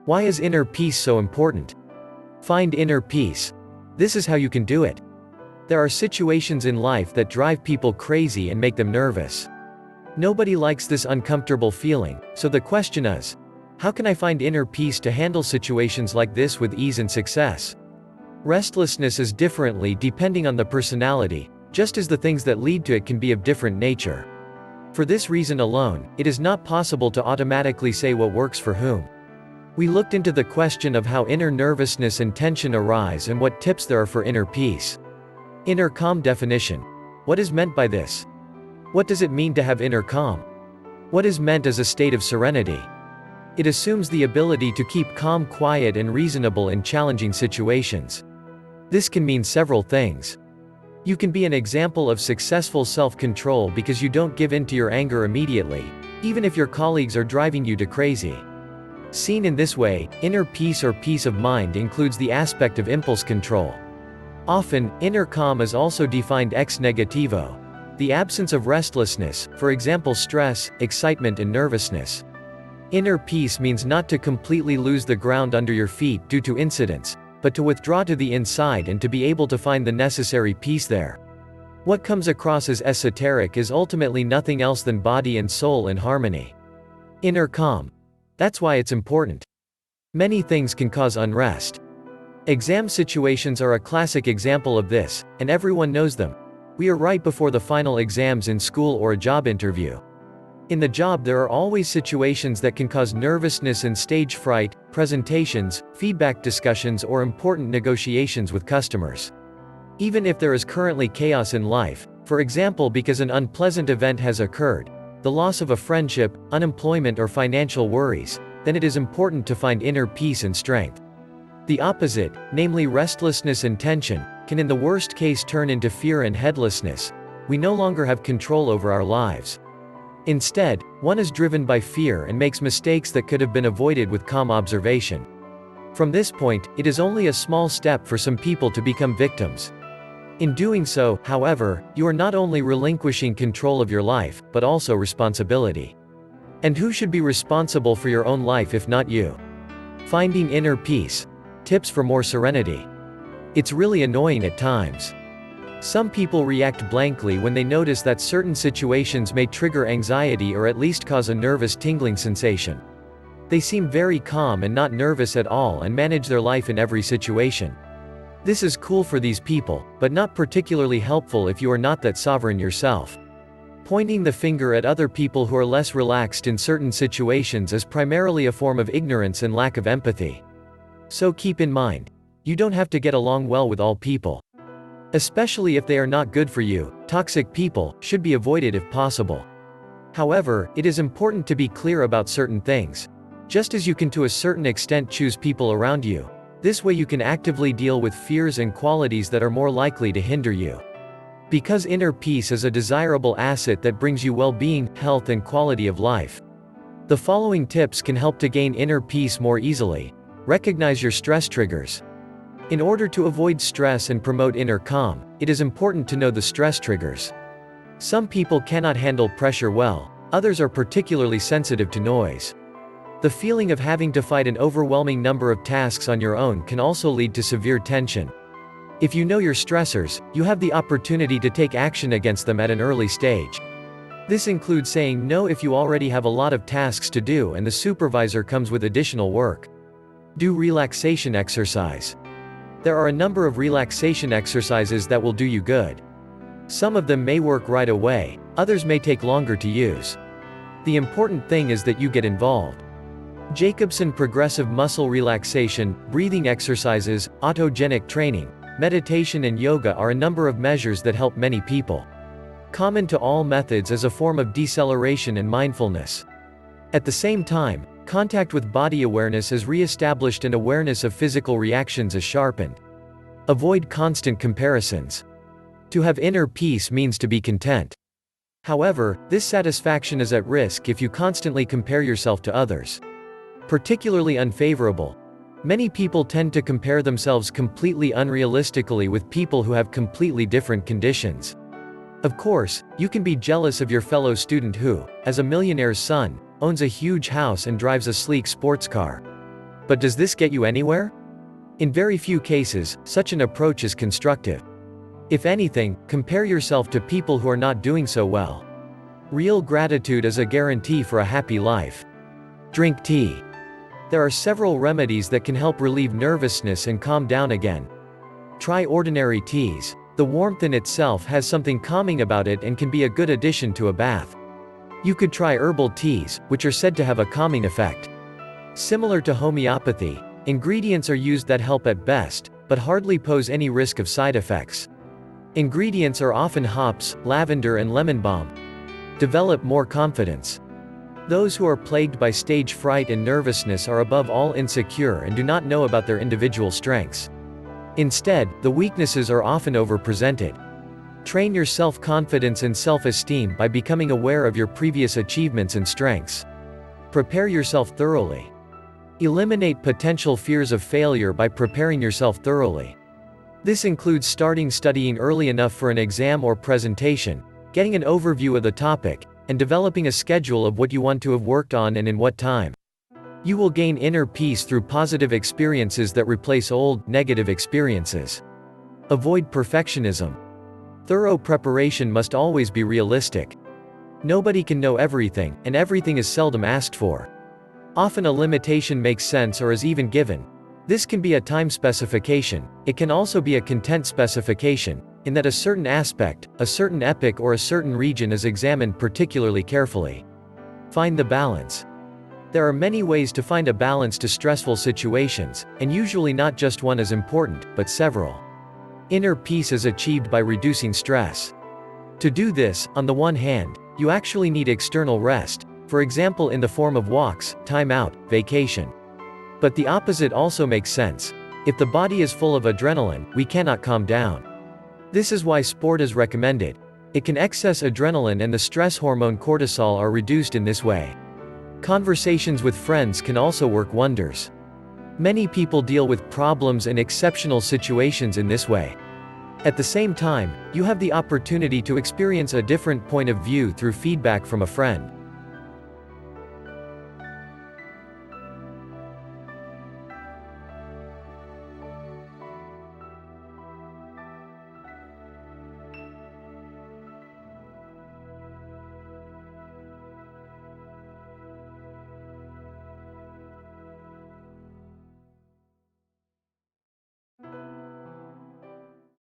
Why is inner peace so important? Find inner peace. This is how you can do it. There are situations in life that drive people crazy and make them nervous. Nobody likes this uncomfortable feeling, so the question is, how can I find inner peace to handle situations like this with ease and success? Restlessness is differently depending on the personality, just as the things that lead to it can be of different nature. For this reason alone, it is not possible to automatically say what works for whom. We looked into the question of how inner nervousness and tension arise and what tips there are for inner peace. Inner calm definition. What is meant by this? What does it mean to have inner calm? What is meant as a state of serenity? It assumes the ability to keep calm, quiet, and reasonable in challenging situations. This can mean several things. You can be an example of successful self-control because you don't give in to your anger immediately, even if your colleagues are driving you to crazy. Seen in this way, inner peace or peace of mind includes the aspect of impulse control. Often, inner calm is also defined ex negativo. The absence of restlessness, for example stress, excitement and nervousness. Inner peace means not to completely lose the ground under your feet due to incidents, but to withdraw to the inside and to be able to find the necessary peace there. What comes across as esoteric is ultimately nothing else than body and soul in harmony. Inner calm. That's why it's important. Many things can cause unrest. Exam situations are a classic example of this, and everyone knows them. We are right before the final exams in school or a job interview. In the job there are always situations that can cause nervousness and stage fright, presentations, feedback discussions or important negotiations with customers. Even if there is currently chaos in life, for example because an unpleasant event has occurred, the loss of a friendship, unemployment or financial worries, then it is important to find inner peace and strength. The opposite, namely restlessness and tension, can in the worst case turn into fear and headlessness. We no longer have control over our lives. Instead, one is driven by fear and makes mistakes that could have been avoided with calm observation. From this point, it is only a small step for some people to become victims. In doing so, however, you are not only relinquishing control of your life, but also responsibility. And who should be responsible for your own life if not you? Finding inner peace. Tips for more serenity. It's really annoying at times. Some people react blankly when they notice that certain situations may trigger anxiety or at least cause a nervous tingling sensation. They seem very calm and not nervous at all and manage their life in every situation. This is cool for these people, but not particularly helpful if you are not that sovereign yourself. Pointing the finger at other people who are less relaxed in certain situations is primarily a form of ignorance and lack of empathy. So keep in mind, you don't have to get along well with all people. Especially if they are not good for you, toxic people should be avoided if possible. However, it is important to be clear about certain things. Just as you can to a certain extent choose people around you, this way you can actively deal with fears and qualities that are more likely to hinder you. Because inner peace is a desirable asset that brings you well-being, health and quality of life. The following tips can help to gain inner peace more easily. Recognize your stress triggers. In order to avoid stress and promote inner calm, it is important to know the stress triggers. Some people cannot handle pressure well, others are particularly sensitive to noise. The feeling of having to fight an overwhelming number of tasks on your own can also lead to severe tension. If you know your stressors, you have the opportunity to take action against them at an early stage. This includes saying no if you already have a lot of tasks to do and the supervisor comes with additional work. Do relaxation exercise. There are a number of relaxation exercises that will do you good. Some of them may work right away, others may take longer to use. The important thing is that you get involved. Jacobson progressive muscle relaxation, breathing exercises, autogenic training, meditation and yoga are a number of measures that help many people. Common to all methods is a form of deceleration and mindfulness. At the same time, contact with body awareness is re-established and awareness of physical reactions is sharpened. Avoid constant comparisons. To have inner peace means to be content. However, this satisfaction is at risk if you constantly compare yourself to others. Particularly unfavorable. Many people tend to compare themselves completely unrealistically with people who have completely different conditions. Of course, you can be jealous of your fellow student who, as a millionaire's son, owns a huge house and drives a sleek sports car. But does this get you anywhere? In very few cases, such an approach is constructive. If anything, compare yourself to people who are not doing so well. Real gratitude is a guarantee for a happy life. Drink tea. There are several remedies that can help relieve nervousness and calm down again. Try ordinary teas. The warmth in itself has something calming about it and can be a good addition to a bath. You could try herbal teas, which are said to have a calming effect. Similar to homeopathy, ingredients are used that help at best, but hardly pose any risk of side effects. Ingredients are often hops, lavender and lemon balm. Develop more confidence. Those who are plagued by stage fright and nervousness are above all insecure and do not know about their individual strengths. Instead, the weaknesses are often overpresented. Train your self-confidence and self-esteem by becoming aware of your previous achievements and strengths. Prepare yourself thoroughly. Eliminate potential fears of failure by preparing yourself thoroughly. This includes starting studying early enough for an exam or presentation, getting an overview of the topic, and developing a schedule of what you want to have worked on and in what time. You will gain inner peace through positive experiences that replace old, negative experiences. Avoid perfectionism. Thorough preparation must always be realistic. Nobody can know everything, and everything is seldom asked for. Often a limitation makes sense or is even given. This can be a time specification. It can also be a content specification, in that a certain aspect, a certain epoch or a certain region is examined particularly carefully. Find the balance. There are many ways to find a balance to stressful situations, and usually not just one is important, but several. Inner peace is achieved by reducing stress. To do this, on the one hand, you actually need external rest, for example in the form of walks, time out, vacation. But the opposite also makes sense. If the body is full of adrenaline, we cannot calm down. This is why sport is recommended. It can excess adrenaline and the stress hormone cortisol are reduced in this way. Conversations with friends can also work wonders. Many people deal with problems and exceptional situations in this way. At the same time, you have the opportunity to experience a different point of view through feedback from a friend.